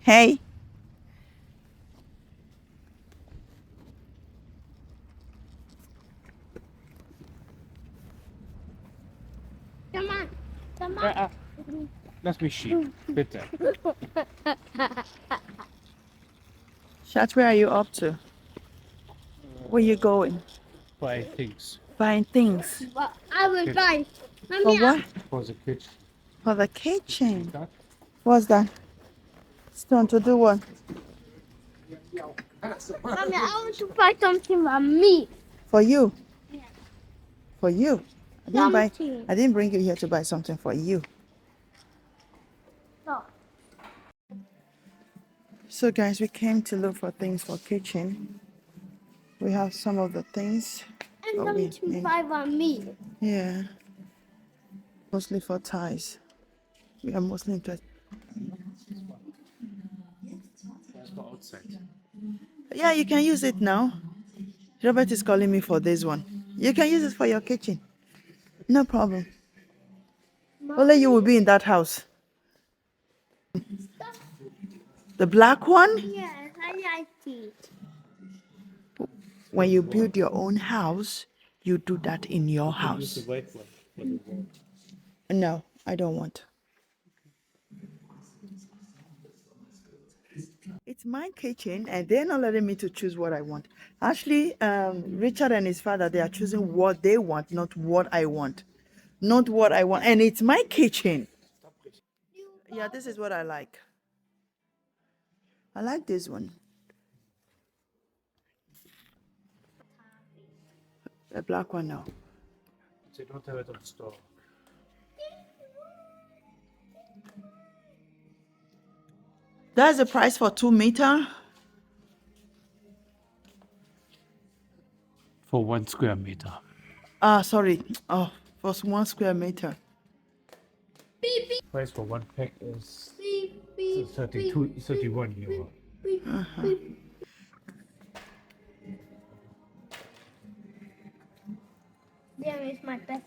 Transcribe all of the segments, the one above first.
Hey, Come on, come on. Ja, lass mich schieben, bitte. Shat, where are you up to? Where you going? Buy things. Buying things. But I will Kitchen. buy. For Mommy, what? For the kitchen. For the See kitchen. that? What's that? Stone to do what? Mommy, I want to buy something for me. For you. Yeah. For you. Something. I didn't bring you here to buy something for you. No. So guys, we came to look for things for kitchen. We have some of the things, And but we something to need, buy for me. yeah, mostly for ties. We are mostly interested. That's for outside. Yeah, you can use it now. Robert is calling me for this one. You can use it for your kitchen. No problem. Only you will be in that house. The black one? Yes, I like it. When you build your own house, you do that in your Use the house. white one for the wall. No, I don't want. It's my kitchen, and they're not letting me to choose what I want. Actually, Richard and his father, they are choosing what they want, not what I want. Not what I want. And it's my kitchen. Yeah, this is what I like. I like this one. The black one now. They don't have it on store. That's the price for 2 meter. For 1 square meter. Sorry. Oh, for 1 square meter. Beep, beep, Price for one pack is beep, beep, 31 euro. beep, beep. There is my best.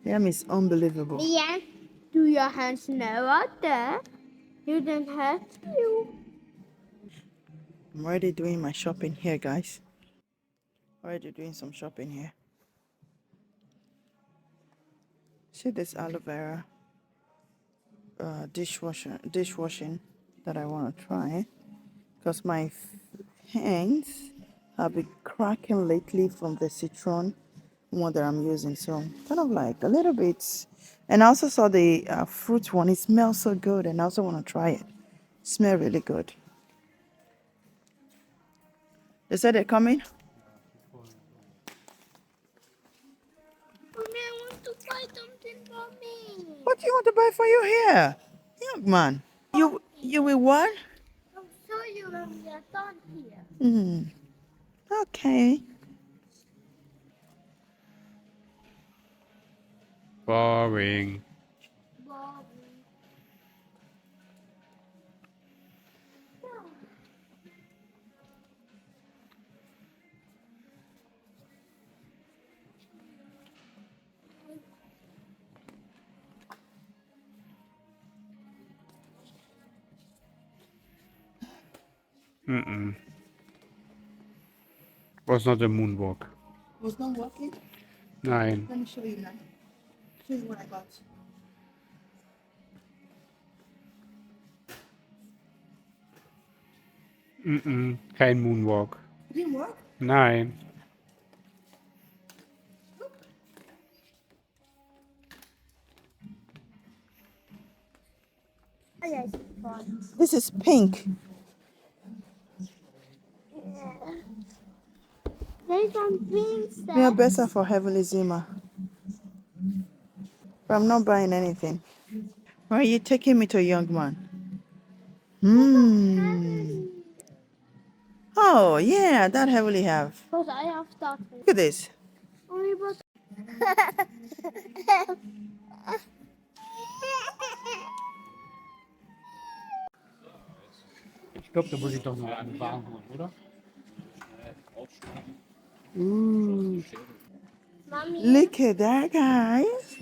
Them is unbelievable. Yeah. Do your hands know out there? You don't have to. I'm already doing my shopping here, guys. Already doing some shopping here. See this aloe vera dishwashing that I want to try because my hands have been cracking lately from the citron one that I'm using. So kind of like a little bit. And I also saw the fruit one. It smells so good, and I also want to try it. Smell really good. They said they're coming. Mommy, I want to buy something for me. What do you want to buy for you here, young man? You will what? I'll show you when we are done here. Hmm. Okay. Boring. Bobby. Was not a moonwalk. Was not working. Nein. Let me show you now. Show you what I got. Kein Moonwalk. It didn't work. Nein. Oh, yes, it's fun. This is pink. Yeah. There's some things We are there. better for Heavenly Zima. But I'm not buying anything. Why are you taking me to a young man? Hmm. Oh yeah, that heavily have. Because I have started. Look at this. Only but. Ich glaube, da muss ich doch mal einen Wagen holen, oder? Ooh. Mommy. Look at that, guys.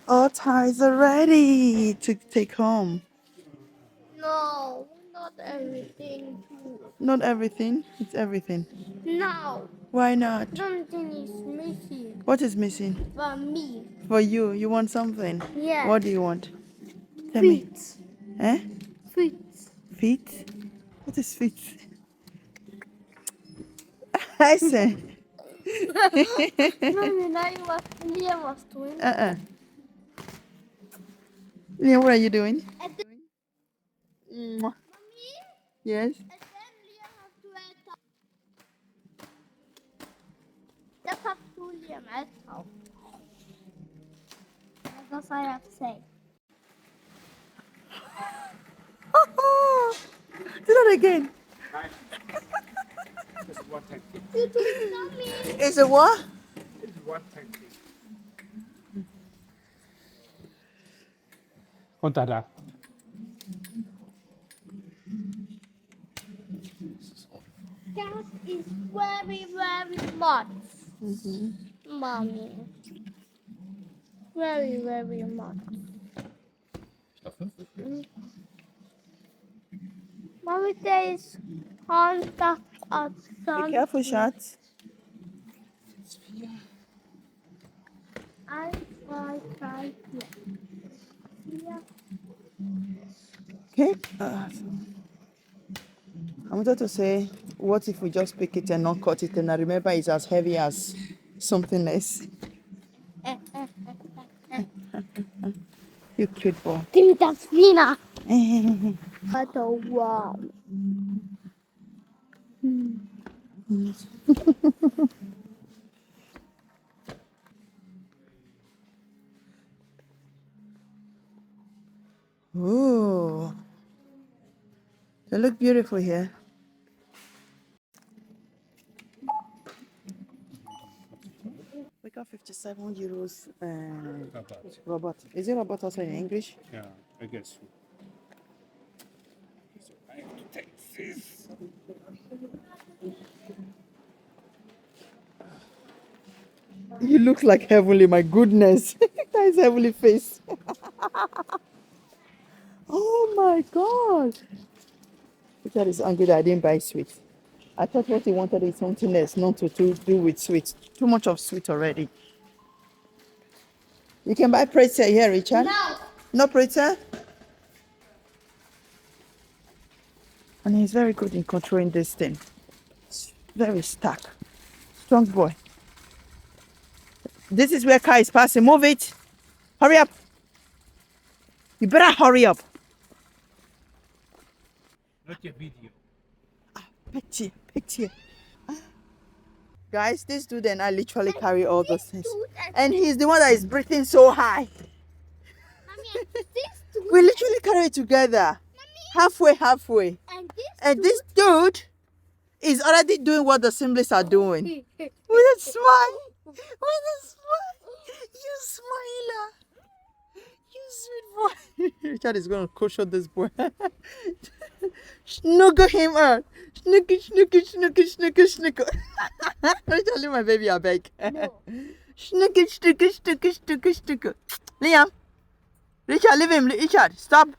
All ties are ready to take home. No. not everything too. Not everything. It's everything. No, Why not? something is missing What is missing? from me. For you, you want something? Yeah. What do you want? Tell me. Feet. Eh? Feet. Feet? What is feet? I said. Mommy, now you was Liam was doing. Liam, what are you doing? And then, Mwah. Mommy, Yes. and then Liam has to wear top. That's up to Liam at home. That's what I have to say. Do that again. Das ist One-Time Thing. You do Mommy. Is it what? Das ist One-Time Thing. Und da. That is very, very much. Mommy. Very, very much. Mommy, there is contact of Be something. careful, shots. I try here. Okay. I wanted to say, what if we just pick it and not cut it? And I remember it's as heavy as something else. You cute boy. Give me that spinner. What a wow. Ooh. They look beautiful here. We got 57 euros. Robot. Is it robot also in English? Yeah, I guess. So I have to take this. You look like Heavenly, my goodness. That is Heavenly face. Oh my God. Richard is angry that I didn't buy sweet. I thought what he wanted is something else, not to do with sweet. Too much of sweet already. You can buy pretzel here, Richard. No. No pretzel? And he's very good in controlling this thing. It's very stark. Strong boy. This is where car is passing. Move it. Hurry up. You better hurry up. Not your video. Picture. Guys, this dude and I literally carry all those things. And he's the one that is breathing so high. Mommy, and this dude. We literally carry it together. Halfway. And this dude is already doing what the assemblies are doing. With a smile. You smiler. You sweet boy. Richard is going to cushion this boy. Snuggle him out. Snuggle. Richard, leave my baby, I beg. No. Snuggle. Liam. Richard, leave him. Richard, stop.